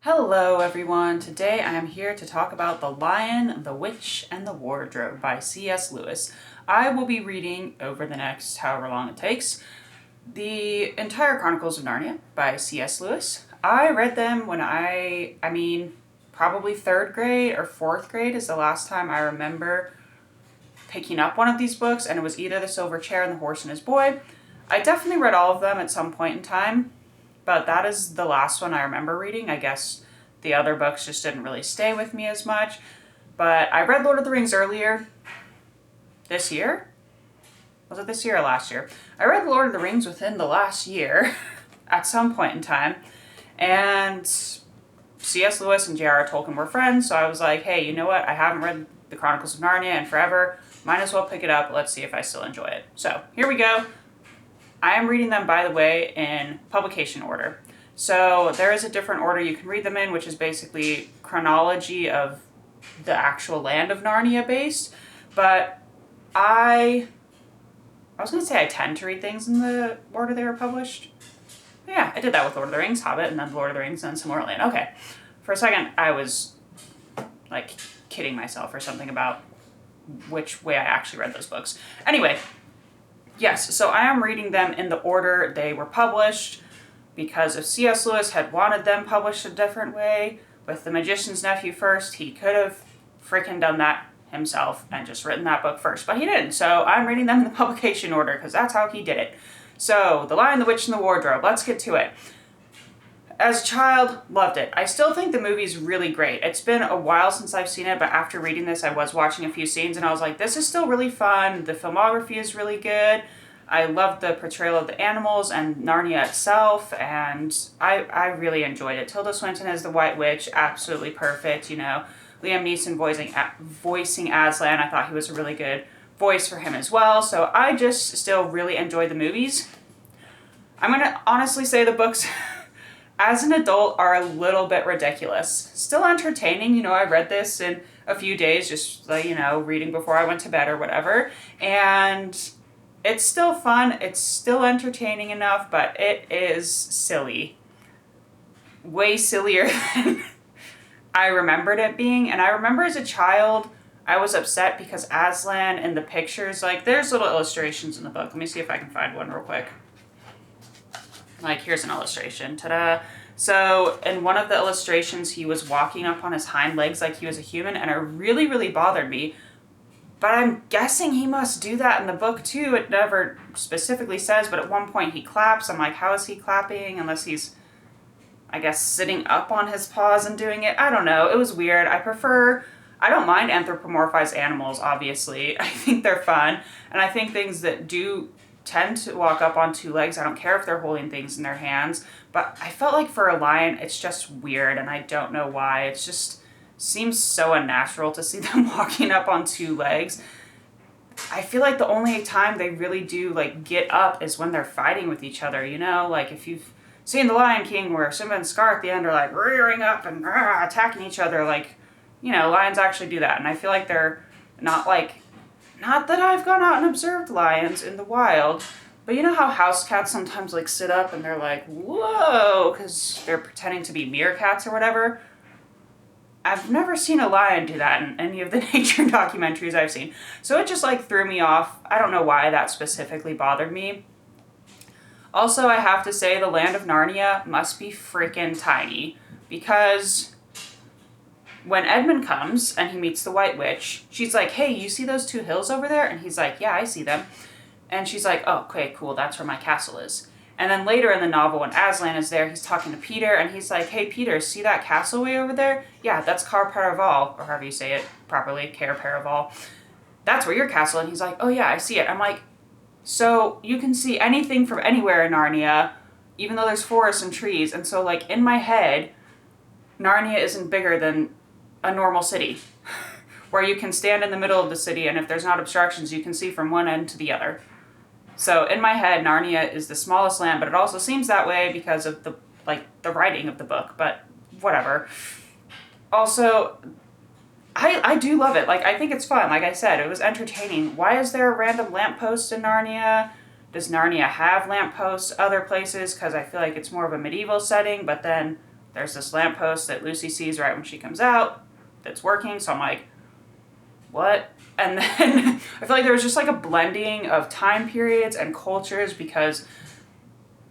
Hello everyone, today I am here to talk about The Lion, the Witch, and the Wardrobe by C.S. Lewis. I will be reading over the next however long it takes the entire Chronicles of Narnia by C.S. Lewis. I read them when probably 3rd grade or 4th grade is the last time I remember picking up one of these books, and it was either The Silver Chair and The Horse and His Boy. I definitely read all of them at some point in time, but that is the last one I remember reading. I guess the other books just didn't really stay with me as much. But I read Lord of the Rings earlier this year. Was it this year or last year? I read Lord of the Rings within the last year at some point in time. And C.S. Lewis and J.R.R. Tolkien were friends, so I was like, hey, you know what? I haven't read the Chronicles of Narnia in forever. Might as well pick it up. Let's see if I still enjoy it. So here we go. I am reading them, by the way, in publication order. So there is a different order you can read them in, which is basically chronology of the actual land of Narnia based. But I was going to say I tend to read things in the order they were published. Yeah, I did that with Lord of the Rings, Hobbit, and then Lord of the Rings, and then Tomorrowland. Okay. For a second, I was like kidding myself or something about which way I actually read those books. Anyway, yes, so I am reading them in the order they were published because if C.S. Lewis had wanted them published a different way, with The Magician's Nephew first, he could have freaking done that himself and just written that book first, but he didn't. So I'm reading them in the publication order because that's how he did it. So, The Lion, the Witch, and the Wardrobe. Let's get to it. As a child, loved it. I still think the movie's really great. It's been a while since I've seen it, but after reading this, I was watching a few scenes and I was like, this is still really fun. The filmography is really good. I love the portrayal of the animals and Narnia itself, and I really enjoyed it. Tilda Swinton as the White Witch, absolutely perfect, you know. Liam Neeson voicing Aslan, I thought he was a really good voice for him as well, so I just still really enjoy the movies. I'm going to honestly say the books, as an adult, are a little bit ridiculous. Still entertaining, you know, I read this in a few days, just, like, you know, reading before I went to bed or whatever, and it's still fun, it's still entertaining enough, but it is silly. Way sillier than I remembered it being, and I remember as a child, I was upset because Aslan in the pictures, like, there's little illustrations in the book. Let me see if I can find one real quick. Like, here's an illustration. Ta-da! So, in one of the illustrations, he was walking up on his hind legs like he was a human, and it really, really bothered me. But I'm guessing he must do that in the book, too. It never specifically says, but at one point he claps. I'm like, how is he clapping? Unless he's, I guess, sitting up on his paws and doing it. I don't know. It was weird. I don't mind anthropomorphized animals, obviously. I think they're fun. And I think things that do tend to walk up on 2 legs, I don't care if they're holding things in their hands. But I felt like for a lion, it's just weird, and I don't know why. It just seems so unnatural to see them walking up on 2 legs. I feel like the only time they really do, like, get up is when they're fighting with each other, you know? Like, if you've seen The Lion King, where Simba and Scar at the end are, like, rearing up and attacking each other, like, you know, lions actually do that. And I feel like they're not that I've gone out and observed lions in the wild, but you know how house cats sometimes, like, sit up and they're like, whoa, because they're pretending to be meerkats or whatever? I've never seen a lion do that in any of the nature documentaries I've seen. So it just, like, threw me off. I don't know why that specifically bothered me. Also, I have to say the land of Narnia must be freaking tiny, because when Edmund comes and he meets the White Witch, she's like, hey, you see those 2 hills over there? And he's like, yeah, I see them. And she's like, oh, okay, cool, that's where my castle is. And then later in the novel, when Aslan is there, he's talking to Peter, and he's like, hey, Peter, see that castle way over there? Yeah, that's Car Paraval, or however you say it properly, Cair Paraval. That's where your castle, and he's like, oh yeah, I see it. I'm like, so you can see anything from anywhere in Narnia, even though there's forests and trees, and so, like, in my head, Narnia isn't bigger than a normal city, where you can stand in the middle of the city, and if there's not obstructions, you can see from one end to the other. So in my head, Narnia is the smallest land, but it also seems that way because of the writing of the book, but whatever. Also, I do love it. Like, I think it's fun. Like I said, it was entertaining. Why is there a random lamppost in Narnia? Does Narnia have lampposts other places? Because I feel like it's more of a medieval setting, but then there's this lamppost that Lucy sees right when she comes out that's working. So I'm like, what? And then I feel like there was just like a blending of time periods and cultures because,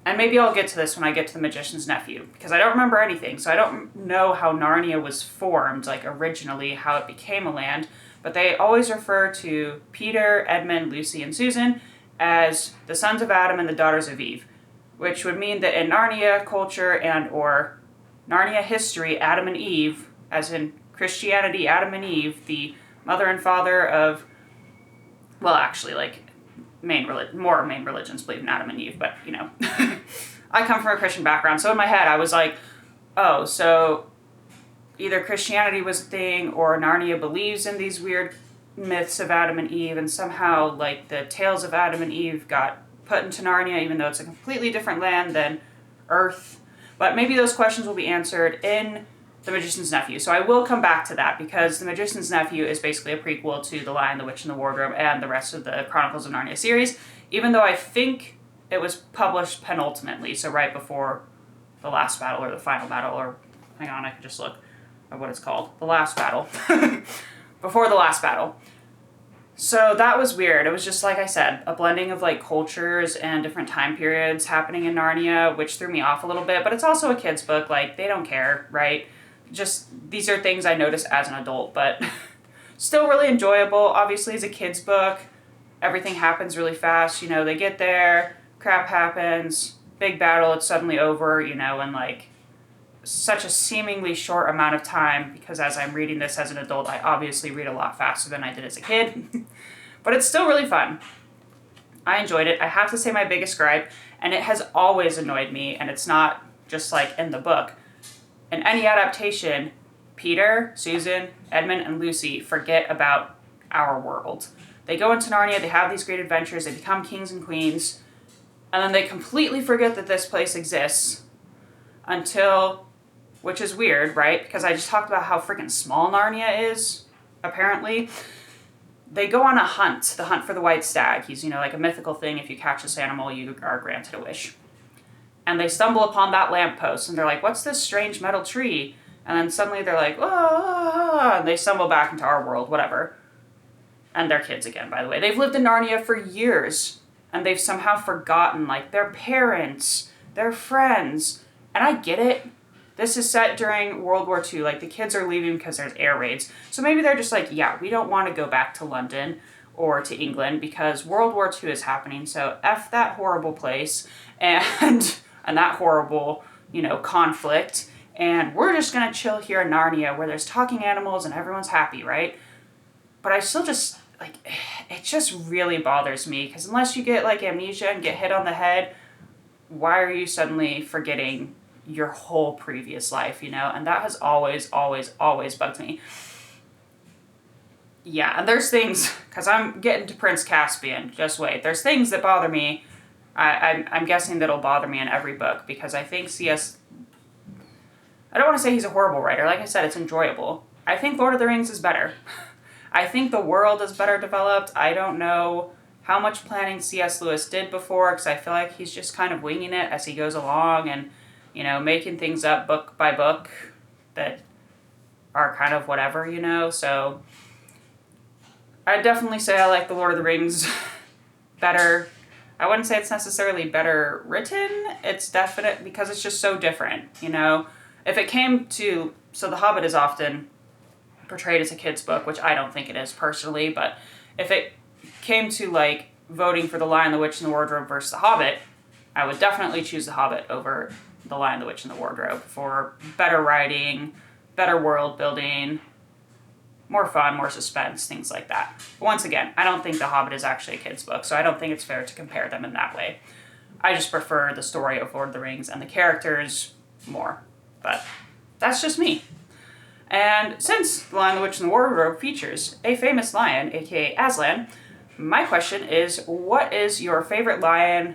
and maybe I'll get to this when I get to the Magician's Nephew, because I don't remember anything. So I don't know how Narnia was formed, like originally, how it became a land. But they always refer to Peter, Edmund, Lucy, and Susan as the sons of Adam and the daughters of Eve, which would mean that in Narnia culture and or Narnia history, Adam and Eve, as in Christianity, Adam and Eve, the mother and father of, well, actually, like, more main religions believe in Adam and Eve, but, you know. I come from a Christian background, so in my head I was like, oh, so either Christianity was a thing or Narnia believes in these weird myths of Adam and Eve, and somehow, like, the tales of Adam and Eve got put into Narnia, even though it's a completely different land than Earth. But maybe those questions will be answered in The Magician's Nephew. So I will come back to that, because The Magician's Nephew is basically a prequel to The Lion, the Witch, and the Wardrobe and the rest of the Chronicles of Narnia series, even though I think it was published penultimately, so right before the last battle or the final battle, or hang on, I could just look at what it's called. The last battle. Before the last battle. So that was weird. It was just, like I said, a blending of like cultures and different time periods happening in Narnia, which threw me off a little bit, but it's also a kid's book. Like, they don't care, right? Just, these are things I noticed as an adult, but still really enjoyable. Obviously, as a kid's book, everything happens really fast. You know, they get there, crap happens, big battle, it's suddenly over, you know, and like such a seemingly short amount of time, because as I'm reading this as an adult, I obviously read a lot faster than I did as a kid. But it's still really fun. I enjoyed it. I have to say my biggest gripe, and it has always annoyed me, and it's not just like in the book. In any adaptation, Peter, Susan, Edmund, and Lucy forget about our world. They go into Narnia, they have these great adventures, they become kings and queens, and then they completely forget that this place exists until, which is weird, right? Because I just talked about how freaking small Narnia is, apparently. They go on a hunt, the hunt for the white stag. He's, you know, like a mythical thing. If you catch this animal, you are granted a wish. And they stumble upon that lamppost, and they're like, what's this strange metal tree? And then suddenly they're like, ah, and they stumble back into our world, whatever. And they're kids again, by the way. They've lived in Narnia for years, and they've somehow forgotten, like, their parents, their friends. And I get it. This is set during World War II. Like, the kids are leaving because there's air raids. So maybe they're just like, yeah, we don't want to go back to London or to England because World War II is happening. So F that horrible place and that horrible, you know, conflict. And we're just going to chill here in Narnia where there's talking animals and everyone's happy, right? But I still just, like, it just really bothers me, because unless you get, like, amnesia and get hit on the head, why are you suddenly forgetting your whole previous life, you know? And that has always, always, always bugged me. Yeah, and there's things, because I'm getting to Prince Caspian, just wait. There's things that bother me. I'm guessing that'll bother me in every book, because I think C.S. I don't want to say he's a horrible writer. Like I said, it's enjoyable. I think Lord of the Rings is better. I think the world is better developed. I don't know how much planning C.S. Lewis did before, because I feel like he's just kind of winging it as he goes along and, you know, making things up book by book that are kind of whatever, you know? So I'd definitely say I like the Lord of the Rings better. I wouldn't say it's necessarily better written. It's definite because it's just so different, you know? If it came to, so The Hobbit is often portrayed as a kid's book, which I don't think it is personally, but if it came to, like, voting for The Lion, the Witch, and the Wardrobe versus The Hobbit, I would definitely choose The Hobbit over The Lion, the Witch, and the Wardrobe for better writing, better world building, more fun, more suspense, things like that. But once again, I don't think The Hobbit is actually a kid's book, so I don't think it's fair to compare them in that way. I just prefer the story of Lord of the Rings and the characters more. But that's just me. And since The Lion, the Witch, and the Wardrobe features a famous lion, aka Aslan, my question is, what is your favorite lion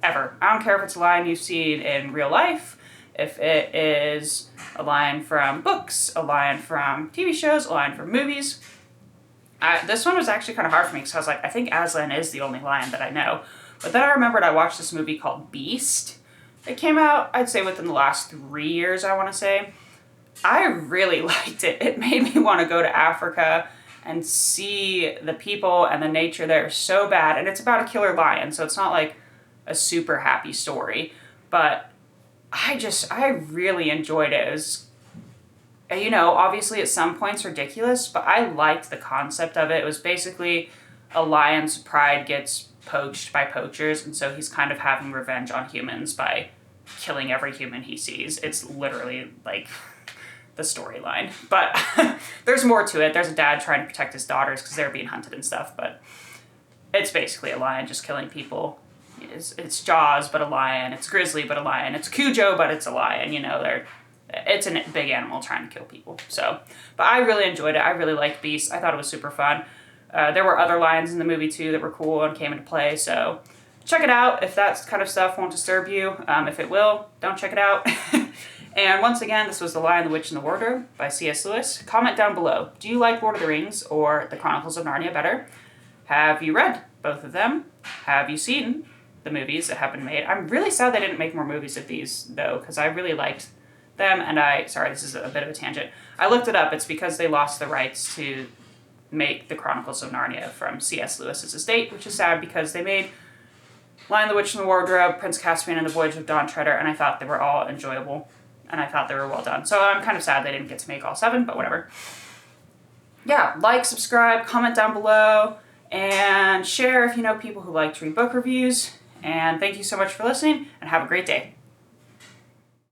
ever? I don't care if it's a lion you've seen in real life, if it is a lion from books, a lion from TV shows, a lion from movies. This one was actually kind of hard for me because I was like, I think Aslan is the only lion that I know. But then I remembered I watched this movie called Beast, It came out, I'd say, within the last 3 years, I want to say. I really liked it. It made me want to go to Africa and see the people and the nature there so bad. And it's about a killer lion, so it's not like a super happy story. But I really enjoyed it. It was, obviously at some points ridiculous, but I liked the concept of it. It was basically a lion's pride gets poached by poachers, and so he's kind of having revenge on humans by killing every human he sees. It's literally like the storyline. But there's more to it. There's a dad trying to protect his daughters because they're being hunted and stuff, but it's basically a lion just killing people. It's Jaws, but a lion. It's Grizzly, but a lion. It's Cujo, but it's a lion. It's a big animal trying to kill people. So, but I really enjoyed it. I really liked Beast. I thought it was super fun. There were other lions in the movie too that were cool and came into play. So check it out if that kind of stuff won't disturb you. If it will, don't check it out. And once again, this was The Lion, the Witch, and the Wardrobe by C.S. Lewis. Comment down below. Do you like Lord of the Rings or The Chronicles of Narnia better? Have you read both of them? Have you seen the movies that have been made? I'm really sad they didn't make more movies of these, though, because I really liked them. And sorry, this is a bit of a tangent. I looked it up. It's because they lost the rights to make The Chronicles of Narnia from C.S. Lewis's estate, which is sad because they made Lion, the Witch, and the Wardrobe, Prince Caspian, and The Voyage of Dawn Treader, and I thought they were all enjoyable. And I thought they were well done. So I'm kind of sad they didn't get to make all 7, but whatever. Yeah, like, subscribe, comment down below, and share if you know people who like to read book reviews. And thank you so much for listening, and have a great day.